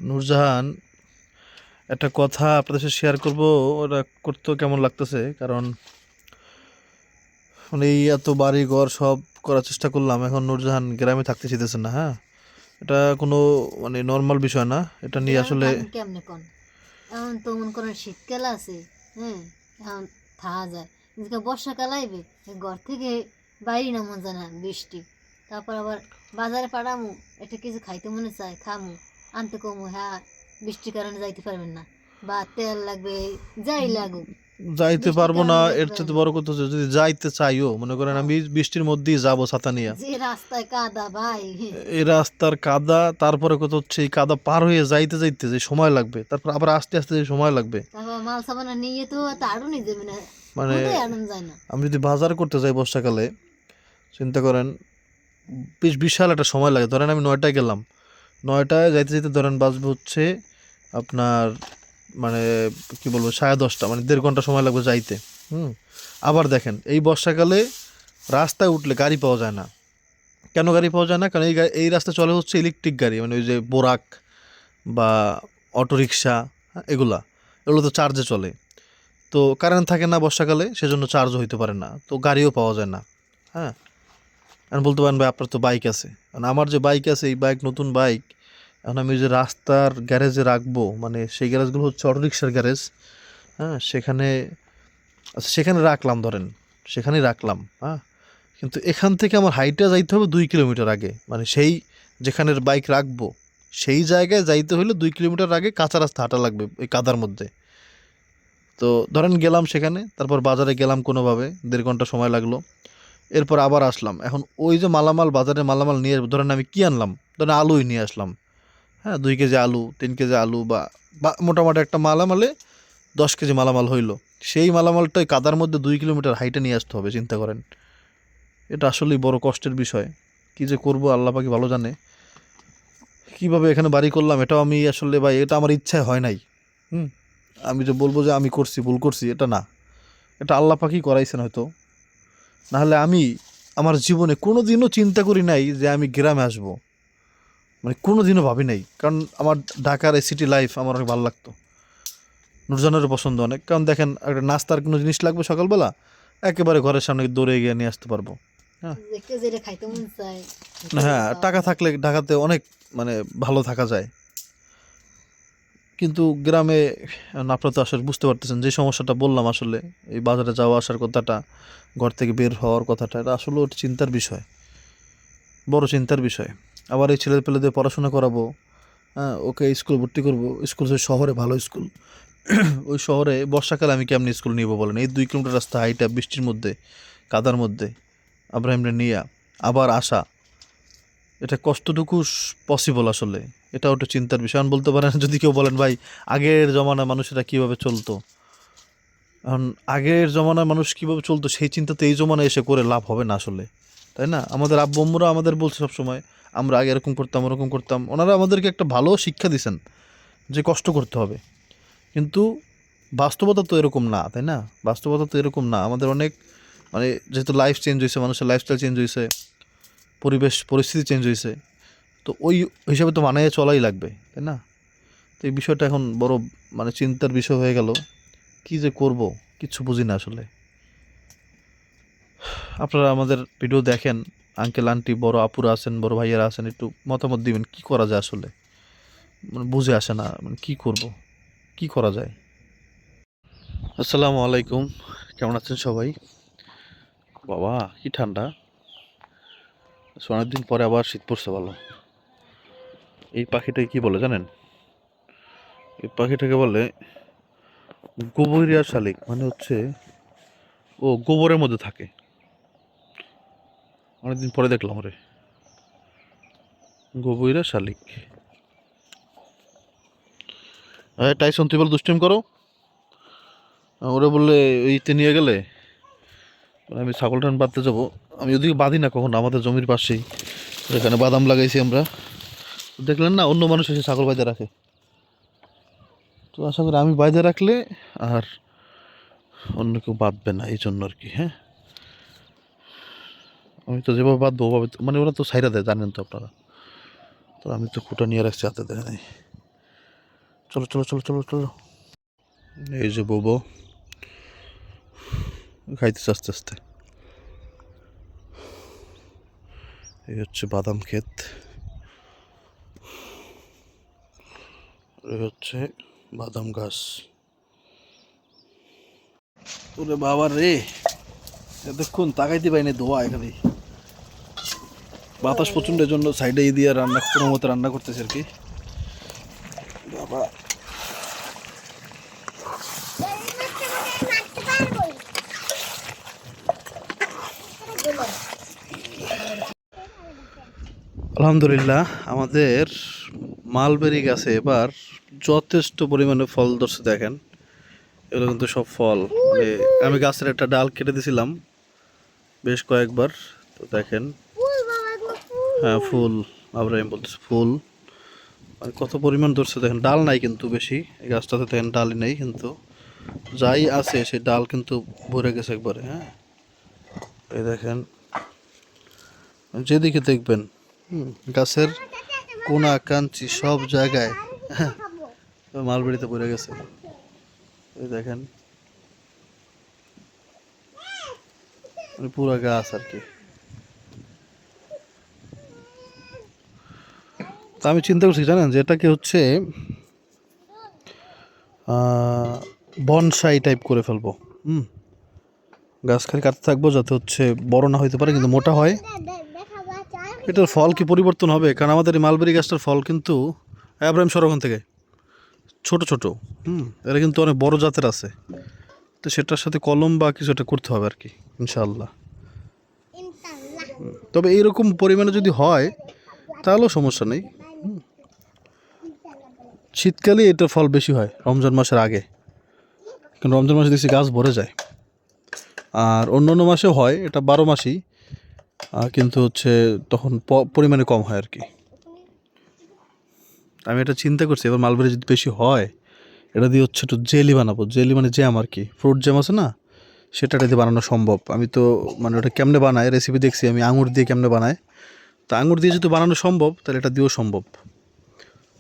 নূরজাহান, একটা কথা আপনাদের সাথে শেয়ার করব। ওটা করতেও কেমন লাগতেছে, কারণ মানে এই এত বাড়ি ঘর সব করার চেষ্টা করলাম, এখন নূরজাহান গ্রামে থাকতে চাইতেছে না। হ্যাঁ, এটা কোনো মানে নর্মাল বিষয় না, এটা নিয়ে গ্রামে আসলে। থাকুন কেমনে কোন? এখন তো মনে করেন শীতকাল আছে, হ্যাঁ, এখন থাকা যায়। এদিকে বর্ষাকাল আইবে, এই ঘর থেকে বাইরে না মন যায় না, বৃষ্টি। তারপর আবার বাজারে পাঠামু, একটা কিছু খাইতে মনে চায়, খামু, আনতে কমু, হ্যাঁ, বৃষ্টির কারণে যাইতে পারবেন না, বা তেল লাগবে, যাই লাগুক, যাইতে বৃষ্টির পারবো না, কারণে যাইতে এর পারেন চেয়ে না। বড় কথা হচ্ছে যদি যাইতে চাইও, মনে করেন হ্যাঁ, আমি বৃষ্টির মধ্যেই যাব ছাতা নিয়ে। যে রাস্তায় কাদা ভাই, এই রাস্তার কাদা, তারপরে কথা হচ্ছে এই কাদা পার হয়ে যাইতে যাইতে যে সময় লাগবে, তারপর আবার আস্তে আস্তে যে সময় লাগবে। তারপর মাল সাবানা নিয়ে তো আড়ুনি যাবে না, মানে হুদে আড়ুন যায় না। আমি যদি বাজার করতে যাই বর্ষাকালে, চিন্তা করেন বেশ বিশাল একটা সময় লাগে। ধরেন আমি 9টায় গেলাম, 9টায় যাইতে যেতে ধরেন বাজবে হচ্ছে আপনার মানে কি বলবো 10:30, মানে 1.5 ঘন্টা সময় লাগবে যাইতে। হুম। আবার দেখেন এই বর্ষাকালে রাস্তায় উঠলে গাড়ি পাওয়া যায় না। কেন গাড়ি পাওয়া যায় না? কারণ এই রাস্তা চলে হচ্ছে ইলেকট্রিক গাড়ি, মানে ওই যে বোরাক বা অটোরিকশা, হ্যাঁ, এগুলা এগুলো তো চার্জে চলে। তো কারেন্ট থাকে না বর্ষাকালে, সেজন্য চার্জও হইতে পারে না, তো গাড়িও পাওয়া যায় না। হ্যাঁ। এখন বলতে পারেন ভাই আপনার তো বাইক আছে, কারণ আমার যে বাইক আছে এই বাইক নতুন বাইক। এখন আমি যে রাস্তার গ্যারেজে রাখবো, মানে সেই গ্যারেজগুলো হচ্ছে অটোরিকশার গ্যারেজ। হ্যাঁ, সেখানে আচ্ছা সেখানে রাখলাম ধরেন, সেখানেই রাখলাম। হ্যাঁ, কিন্তু এখান থেকে আমার হাইটে যাইতে হবে 2 কিলোমিটার আগে, মানে সেই যেখানে বাইক রাখবো সেই জায়গায় যাইতে হলে 2 কিলোমিটার আগে কাঁচা রাস্তা হাঁটা লাগবে ওই কাদার মধ্যে। তো ধরেন গেলাম সেখানে, তারপর বাজারে গেলাম কোনোভাবে, 1.5 ঘন্টা সময় লাগলো। এরপর আবার আসলাম, এখন ওই যে মালামাল বাজারে মালামাল নিয়ে ধরেন আমি কি আনলাম, ধরেন আলুই নিয়ে আসলাম। হ্যাঁ, 2 কেজি আলু, 3 কেজি আলু, বা বা মোটামুটি একটা মালামালে 10 কেজি মালামাল হইলো। সেই মালামালটাই কাদার মধ্যে 2 কিলোমিটার হাইটে নিয়ে আসতে হবে, চিন্তা করেন। এটা আসলেই বড় কষ্টের বিষয়। কি যে করব আল্লাহ পাকি ভালো জানে। কিভাবে এখানে বাড়ি করলাম এটাও আমি আসলে ভাই, এটা আমার ইচ্ছায় হয় নাই। হুম। আমি যে বলবো যে আমি করছি, ভুল করছি, এটা না। এটা আল্লাহ পাকি করাইছেন হয়তো। নাহলে আমি আমার জীবনে কোনো দিনও চিন্তা করি নাই যে আমি গ্রামে আসবো, মানে কোনো দিনও ভাবি নাই। কারণ আমার ঢাকার এই সিটি লাইফ আমার অনেক ভালো লাগতো। নুরজানেরও পছন্দ অনেক, কারণ দেখেন একটা নাস্তার কোনো জিনিস লাগবে সকালবেলা, একেবারে ঘরের সামনে দৌড়ে গিয়ে নিয়ে আসতে পারবো। হ্যাঁ। যে যেটা খাইতে মন চায়, সেটাই হ্যাঁ, পাওয়া টাকা যায়। থাকলে ঢাকাতে অনেক মানে ভালো থাকা যায়। কিন্তু গ্রামে আপনারা তো আসলে বুঝতে পারতেছেন যে সমস্যাটা বললাম আসলে, এই বাজারে যাওয়া আসার কথাটা, ঘর থেকে বের হওয়ার কথাটা, এটা আসলে ওটা চিন্তার বিষয়, বড় চিন্তার বিষয়। আবার এই ছেলে পেলেদের পড়াশোনা করাবো, হ্যাঁ, ওকে স্কুল ভর্তি করবো, স্কুল যে শহরে ভালো স্কুল, ওই শহরে বর্ষাকালে আমি কেমনি স্কুল নিব বলেন? এই 2 কিলোমিটার রাস্তা হাইটা বৃষ্টির মধ্যে, কাদার মধ্যে আব্রাহিমরে নিয়া আবার আসা, এটা কষ্টটুকু পসিবল আসলে? এটা ওটা চিন্তার বিষয়। এখন বলতে পারেন যদি কেউ বলেন ভাই আগের জমানার মানুষেরা কীভাবে চলতো, এখন আগের জমানার মানুষ কীভাবে চলতো সেই চিন্তা তো এই জমানায় এসে করে লাভ হবে না আসলে, তাই না? আমাদের আব্বু আম্মুরা আমাদের বলছে সবসময় আমরা আগে এরকম করতাম ওরকম করতাম, ওনারা আমাদেরকে একটা ভালো শিক্ষা দিয়েছেন যে কষ্ট করতে হবে। কিন্তু বাস্তবতা তো এরকম না, তাই না? বাস্তবতা তো এরকম না। আমাদের অনেক মানে যেহেতু লাইফ চেঞ্জ হয়েছে, মানুষের লাইফস্টাইল চেঞ্জ হয়েছে, পরিবেশ পরিস্থিতি চেঞ্জ হয়েছে, তো ওই হিসাবে তো মানিয়ে চলাই লাগবে, তাই না? তো এই বিষয়টা এখন বড় মানে চিন্তার বিষয় হয়ে গেল। কি যে করব কিচ্ছু বুঝি না আসলে। আপনারা আমাদের ভিডিও দেখেন, আঙ্কেল আন্টি বড় আপুরা আছেন, বড় ভাইয়ারা আছেন, একটু মতামত দিবেন কি করা যায় আসলে। মানে বুঝে আসে না, মানে কি করব, কি করা যায়। আসসালামু আলাইকুম, কেমন আছেন সবাই? বাবা কি ঠান্ডা! অনেকদিন পরে আবার শীত পড়ছে ভালো। এই পাখিটাকে কি বলে জানেন? এই পাখিটাকে বলে গোবরিয়া শালিক, মানে হচ্ছে ও গোবরের মধ্যে থাকে। অনেকদিন পরে দেখলাম রে, গোবরিয়া শালিক। হ্যাঁ টাইসন, তুই বলে দুষ্টিম করো। ওরা বললে এইতে নিয়ে গেলে, মানে আমি ছাগল টান বাঁধতে যাবো। আমি ওদিকে বাঁধি না কখনো, আমাদের জমির পাশেই এখানে বাদাম লাগাইছি আমরা। দেখলেন না অন্য মানুষ এসে ছাগল বাইদে রাখে, তো আশা করি আমি বাইদে রাখলে আর অন্য কেউ বাঁধবে না, এই জন্য আর কি। হ্যাঁ, আমি তো যেভাবে বাঁধবো ওভাবে মানে ওরা তো সাইরা দেয়, জানেন তো আপনারা। তো আমি তো খুঁটা নিয়ে রাখছি হাতে, দেয় নাই। চলো চলো চলো চলো চলো। এই যে বোবো খাইতেছে আস্তে আস্তে। এই হচ্ছে বাদাম ক্ষেত, এই হচ্ছে বাদাম গাছ। ওরে বাবা রে, এতক্ষণ তাকাইতে পাইনি, ধোয়া এখানে বাতাস প্রচন্ডের জন্য সাইডে দিয়ে রান্না কোনো মতো রান্না করতেছে আর কি। বাবা আলহামদুলিল্লাহ আমাদের মালবেরি গাছে এবার যথেষ্ট পরিমাণে ফল ধরছে। দেখেন এগুলো কিন্তু সব ফল, মানে আমি গাছের একটা ডাল কেটে দিয়েছিলাম বেশ কয়েকবার, তো দেখেন হ্যাঁ ফুল, আবার আমি বলতেছি ফুল, মানে কত পরিমাণ ধরছে দেখেন। ডাল নাই কিন্তু বেশি এই গাছটাতে, দেখেন ডালই নেই, কিন্তু যাই আছে সেই ডাল কিন্তু ভরে গেছে একবারে। হ্যাঁ এই দেখেন, যেদিকে দেখবেন গাছের কোনা কাঞ্চি সব জায়গায় মালবেরিতে ভরে গেছে। এই দেখেন মানে পুরো গাছ আর কি। তা আমি চিন্তা করছি জানেন যে এটাকে হচ্ছে বনসাই টাইপ করে ফেলবো। গাছ খালি কাটতে থাকবো যাতে হচ্ছে বড় না হইতে পারে কিন্তু মোটা হয়। এটার ফল কি পরিবর্তন হবে? কারণ আমাদের এই মালবেরি গাছটার ফল কিন্তু আব্রাহিম সরোখান থেকে ছোট ছোট, এরা কিন্তু অনেক বড় জাতের আছে, তো সেটার সাথে কলম বা কিছু একটা করতে হবে আর কি ইনশাআল্লাহ। তবে এইরকম পরিমাণে যদি হয় তাহলেও সমস্যা নেই। শীতকালে এটার ফল বেশি হয় রমজান মাসের আগে, কারণ রমজান মাসে দেখছি গাছ ভরে যায়। আর অন্য অন্য মাসেও হয়, এটা 12 মাসই, কিন্তু হচ্ছে তখন পরিমাণে কম হয় আর কি। আমি এটা চিন্তা করছি এবার মালবেরি যদি বেশি হয় এটা দিয়ে হচ্ছে একটু জেলি বানাবো। জেলি মানে জ্যাম আর কি, ফ্রুট জ্যাম আছে না, সেটা দিয়ে বানানো সম্ভব। আমি তো মানে ওটা কেমনে বানায় রেসিপি দেখছি আমি, আঙুর দিয়ে কেমনে বানায়, তা আঙুর দিয়ে যদি বানানো সম্ভব তাহলে এটা দিয়েও সম্ভব।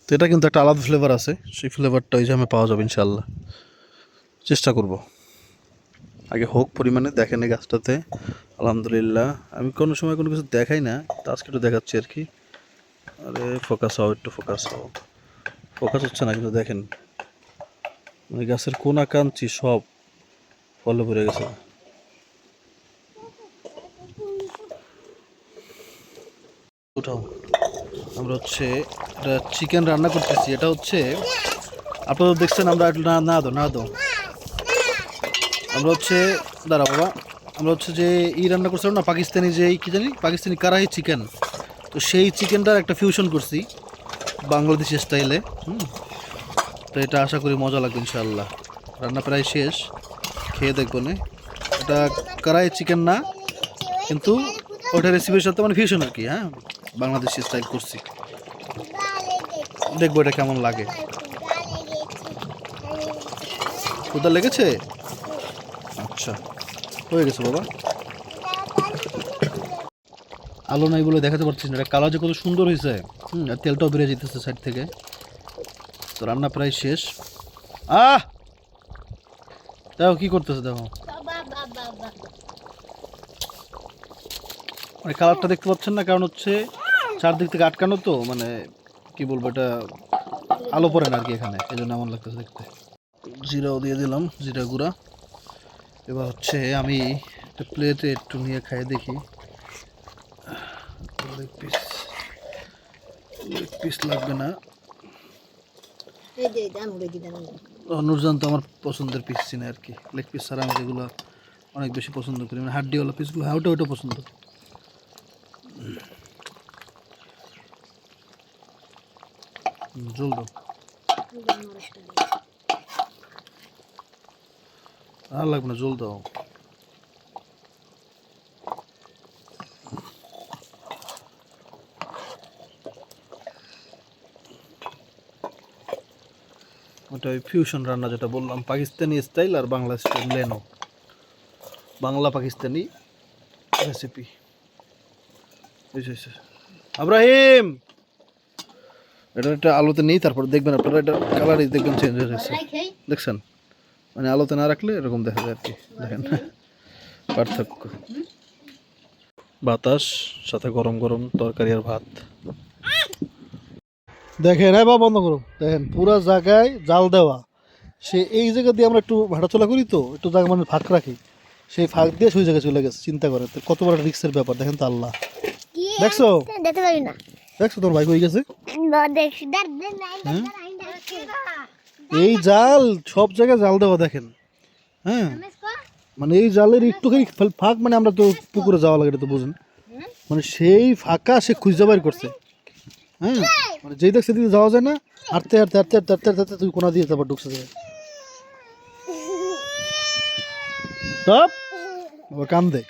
তো এটা কিন্তু একটা আলাদা ফ্লেভার আছে, সেই ফ্লেভারটা ওই জ্যামে পাওয়া যাবে ইনশাল্লাহ। চেষ্টা করব, আগে হোক পরিমাণে। দেখেন এই গাছটাতে আলহামদুলিল্লাহ আমি কোনো সময় কোনো কিছু দেখাই না, তো আজকে একটু দেখাচ্ছি আর কি। আরে ফোকাস হও, একটু ফোকাস হও, ফোকাস হচ্ছে না কিন্তু দেখেন মানে গাছের কোনা কাঞ্চি সব ফলে ভরে গেছে। উঠাও, আমরা হচ্ছে এটা চিকেন রান্না করতেছি। এটা হচ্ছে আপনারা দেখছেন, আমরা না না দো না দো আমরা হচ্ছে দাঁড়া বাবা, আমরা হচ্ছে যে রান্না করছিলাম না পাকিস্তানি, যে কি জানি পাকিস্তানি কারাহি চিকেন, তো সেই চিকেনটার একটা ফিউশন করছি বাংলাদেশি স্টাইলে। তো এটা আশা করি মজা লাগবে ইনশাআল্লাহ। রান্না প্রায় শেষ, খেয়ে দেখবো না। এটা কড়াই চিকেন না, কিন্তু ওটা রেসিপির সাথে মানে ফিউশন আর কি। হ্যাঁ বাংলাদেশি স্টাইল করছি, দেখবো এটা কেমন লাগে। ক্ষুধা লেগেছে? আচ্ছা হয়ে গেছে বাবা। আলো নাই বলে দেখাতে পারছিস না, এটা কালার যে কত সুন্দর হয়েছে। আর তেলটাও বেরিয়ে যেতেছে সাইড থেকে। তো রান্না প্রায় শেষ। দেখো কি করতেছে, দেখো মানে কালারটা দেখতে পাচ্ছেন না, কারণ হচ্ছে চারদিক থেকে আটকানো, তো মানে কি বলবো, এটা আলো পড়ে না আর কি এখানে, এই জন্য এমন লাগতেছে দেখতে। জিরাও দিয়ে দিলাম, জিরা গুঁড়া। এবার হচ্ছে আমি একটা প্লেটে একটু নিয়ে খাই দেখি। লেগ পিস, লেগ পিস লাগবে না। নুরজান তো আমার পছন্দের পিস চিনে আর কি, লেগ পিস ছাড়া আমি যেগুলো অনেক বেশি পছন্দ করি, মানে হাড্ডিওয়ালা পিসগুলো, হ্যাঁ ওটা পছন্দ। জল দাও, আর লাগবে না, জল দাও। ওটা ওই ফিউশন রান্না যেটা বললাম, পাকিস্তানি স্টাইল আর বাংলা স্টাইল লেনো, বাংলা পাকিস্তানি রেসিপি। আব্রাহিম এটা একটা আলোতে নেই, তারপর দেখবেন আপনারা এটা কালারই দেখবেন চেঞ্জ হয়ে যাচ্ছে, খাই দেখছেন? মানে আলোতে না রাখলে এরকম দেখা যায় আর কি, দেখেন পার্থক্য। বাতাস সাথে গরম গরম তরকারি আর ভাত। দেখেন হ্যাঁ বাবা, বন্ধ করুন। দেখেন পুরো জায়গায় জাল দেওয়া, সে এই জায়গা দিয়ে আমরা একটু হাঁটাচলা করি তো, একটু জায়গা মানে ফাঁক রাখি, সেই ফাঁক দিয়ে সেই জায়গায় চলে গেছে। চিন্তা করেন তো কত বড় রিস্কের ব্যাপার, দেখেন তো আল্লাহ। দেখছো দেখতে পারি না দেখছো তোমার ভাই হয়ে গেছে। হ্যাঁ? এই জাল সব জায়গায় জাল দেওয়া দেখেন, হ্যাঁ মানে এই জালের একটুখানি ফাঁক, মানে আমরা তো পুকুরে যাওয়া লাগে, এটা তো বুঝেন, মানে সেই ফাঁকা সে খুঁজে বাইর করছে। হ্যাঁ মানে যেই দেখ সেদিকে যাওয়া যায় না, হাঁটতে হাঁটতে হাঁটতে হাঁটতে হাঁটতে হাঁটতে তুই কোনা দিয়ে তারপর ঢুকছে যায়। তব কাম দে